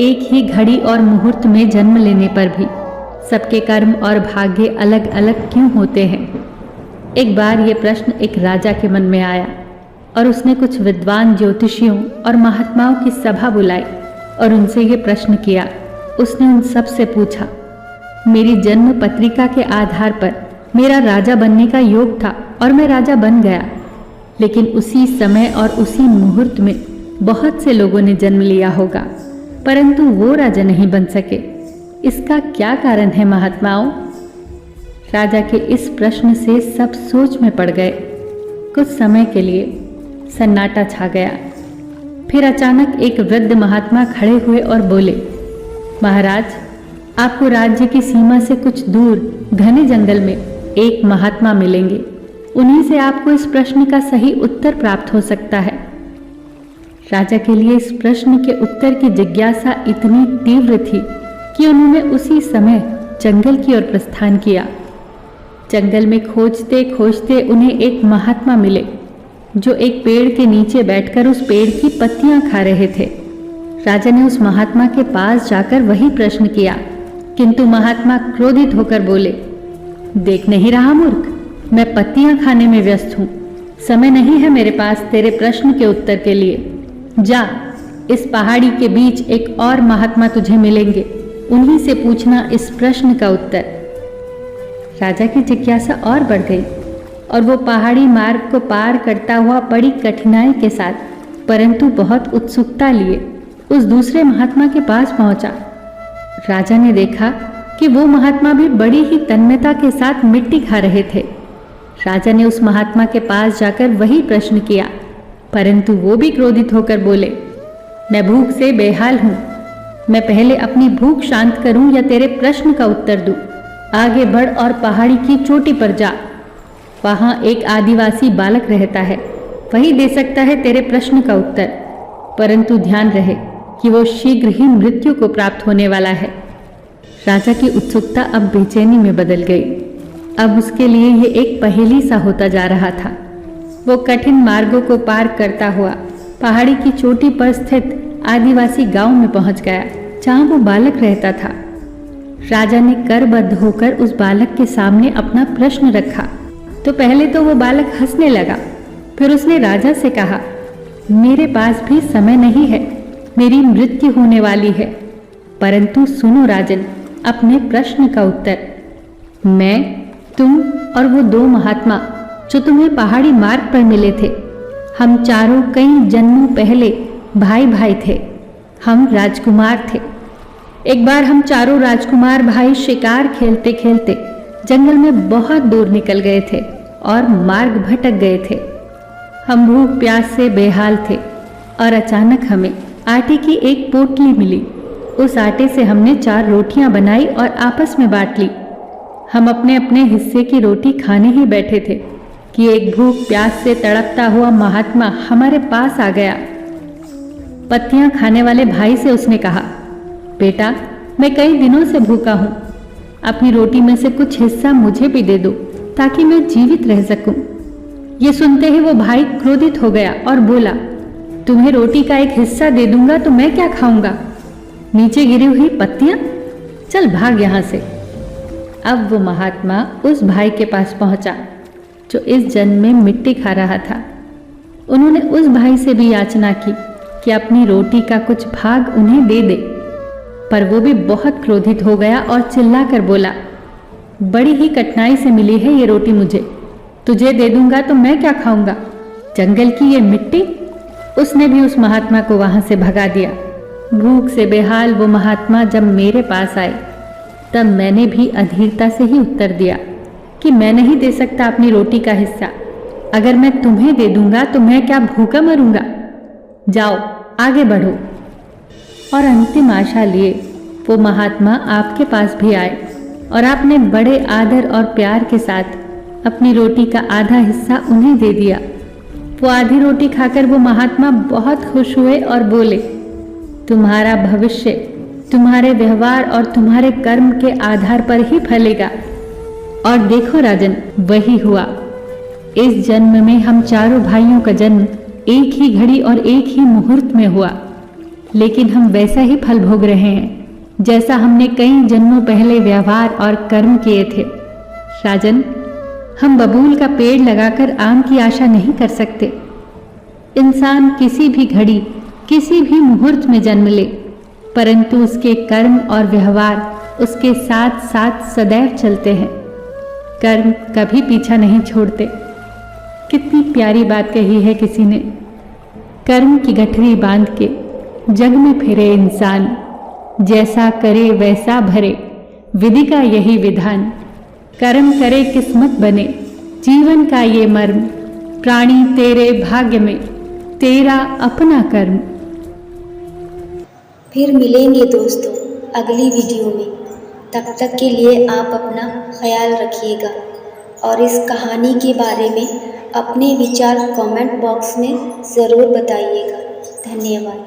एक ही घड़ी और मुहूर्त में जन्म लेने पर भी सबके कर्म और भाग्य अलग अलग क्यों होते हैं? एक बार ये प्रश्न एक राजा के मन में आया और उसने कुछ विद्वान ज्योतिषियों और महात्माओं की सभा बुलाई और उनसे ये प्रश्न किया। उसने उन सब से पूछा, मेरी जन्म पत्रिका के आधार पर मेरा राजा बनने का योग था और मैं राजा बन गया, लेकिन उसी समय और उसी मुहूर्त में बहुत से लोगों ने जन्म लिया होगा, परंतु वो राजा नहीं बन सके। इसका क्या कारण है महात्माओं? राजा के इस प्रश्न से सब सोच में पड़ गए। कुछ समय के लिए सन्नाटा छा गया। फिर अचानक एक वृद्ध महात्मा खड़े हुए और बोले, महाराज, आपको राज्य की सीमा से कुछ दूर घने जंगल में एक महात्मा मिलेंगे। उन्हीं से आपको इस प्रश्न का सही उत्तर प्राप्त हो सकता है। राजा के लिए इस प्रश्न के उत्तर की जिज्ञासा इतनी तीव्र थी कि उन्होंने उसी समय जंगल की ओर प्रस्थान किया। जंगल में खोजते खोजते उन्हें एक महात्मा मिले जो एक पेड़ के नीचे बैठकर उस पेड़ की पत्तियां खा रहे थे। राजा ने उस महात्मा के पास जाकर वही प्रश्न किया, किंतु महात्मा क्रोधित होकर बोले, देख नहीं रहा मूर्ख, मैं पत्तियां खाने में व्यस्त हूं। समय नहीं है मेरे पास तेरे प्रश्न के उत्तर के लिए। जा, इस पहाड़ी के बीच एक और महात्मा तुझे मिलेंगे, उन्हीं से पूछना इस प्रश्न का उत्तर। राजा की जिज्ञासा और बढ़ गई और वो पहाड़ी मार्ग को पार करता हुआ बड़ी कठिनाई के साथ परंतु बहुत उत्सुकता लिए उस दूसरे महात्मा के पास पहुंचा। राजा ने देखा कि वो महात्मा भी बड़ी ही तन्मयता के साथ मिट्टी खा रहे थे। राजा ने उस महात्मा के पास जाकर वही प्रश्न किया, परंतु वो भी क्रोधित होकर बोले, मैं भूख से बेहाल हूं। मैं पहले अपनी भूख शांत करूं या तेरे प्रश्न का उत्तर दूं? आगे बढ़ और पहाड़ी की चोटी पर जा। वहां एक आदिवासी बालक रहता है, वही दे सकता है तेरे प्रश्न का उत्तर, परंतु ध्यान रहे कि वो शीघ्र ही मृत्यु को प्राप्त होने वाला है। राजा की उत्सुकता अब बेचैनी में बदल गई। अब उसके लिए ये एक पहेली सा होता जा रहा था। वो कठिन मार्गों को पार करता हुआ पहाड़ी की चोटी पर स्थित आदिवासी गांव में पहुंच गया, जहां वो बालक रहता था। राजा ने करबद्ध होकर उस बालक के सामने अपना प्रश्न रखा तो पहले तो वो बालक हंसने लगा। फिर उसने राजा से कहा, मेरे पास भी समय नहीं है, मेरी मृत्यु होने वाली है, परंतु सुनो राजन अपने प्रश्न का उत्तर। मैं, तुम और वो दो महात्मा जो तुम्हें पहाड़ी मार्ग पर मिले थे, हम चारों कई जन्मों पहले भाई भाई थे। हम राजकुमार थे। एक बार हम चारों राजकुमार भाई शिकार खेलते खेलते जंगल में बहुत दूर निकल गए थे और मार्ग भटक गए थे। हम भूख प्यास से बेहाल थे और अचानक हमें आटे की एक पोटली मिली। उस आटे से हमने 4 रोटियां बनाई और आपस में बांट ली। हम अपने अपने हिस्से की रोटी खाने ही बैठे थे कि एक भूख प्यास से तड़पता हुआ महात्मा हमारे पास आ गया। पत्तियां खाने वाले भाई से उसने कहा, बेटा, मैं कई दिनों से भूखा हूं, अपनी रोटी में से कुछ हिस्सा मुझे भी दे दो ताकि मैं जीवित रह सकूं। ये सुनते ही वो भाई क्रोधित हो गया और बोला, तुम्हें रोटी का एक हिस्सा दे दूंगा तो मैं क्या खाऊंगा? नीचे गिरी हुई पत्तियां, चल भाग यहां से। अब वो महात्मा उस भाई के पास पहुंचा जो इस जन्म में मिट्टी खा रहा था। उन्होंने उस भाई से भी याचना की कि अपनी रोटी का कुछ भाग उन्हें दे दे, पर वो भी बहुत क्रोधित हो गया और चिल्लाकर बोला, बड़ी ही कठिनाई से मिली है ये रोटी मुझे, तुझे दे दूंगा तो मैं क्या खाऊंगा? जंगल की ये मिट्टी। उसने भी उस महात्मा को वहां से भगा दिया। भूख से बेहाल वो महात्मा जब मेरे पास आए तब मैंने भी अधीरता से ही उत्तर दिया कि मैं नहीं दे सकता अपनी रोटी का हिस्सा। अगर मैं तुम्हें दे दूंगा तो मैं क्या भूखा मरूंगा? जाओ आगे बढ़ो। और अंतिम आशा लिए वो महात्मा आपके पास भी आए और आपने बड़े आदर और प्यार के साथ अपनी रोटी का आधा हिस्सा उन्हें दे दिया। वो आधी रोटी खाकर वो महात्मा बहुत खुश हुए और बोले, तुम्हारा भविष्य तुम्हारे व्यवहार और तुम्हारे कर्म के आधार पर ही फलेगा। और देखो राजन, वही हुआ। इस जन्म में हम चारों भाइयों का जन्म एक ही घड़ी और एक ही मुहूर्त में हुआ। लेकिन हम वैसा ही फल भोग रहे हैं जैसा हमने कई जन्मों पहले व्यवहार और कर्म किए थे। राजन, हम बबूल का पेड़ लगाकर आम की आशा नहीं कर सकते। इंसान किसी भी घड़ी, किसी भी मुहूर्त में जन्म ले, परंतु उसके कर्म और व्यवहार उसके साथ साथ सदैव चलते हैं। कर्म कभी पीछा नहीं छोड़ते। कितनी प्यारी बात कही है किसी ने। कर्म की गठरी बांध के जग में फिरे इंसान, जैसा करे वैसा भरे, विधि का यही विधान। कर्म करे किस्मत बने, जीवन का ये मर्म, प्राणी तेरे भाग्य में, तेरा अपना कर्म। फिर मिलेंगे दोस्तों अगली वीडियो में। तब तक के लिए आप अपना ख्याल रखिएगा और इस कहानी के बारे में अपने विचार कमेंट बॉक्स में ज़रूर बताइएगा। धन्यवाद।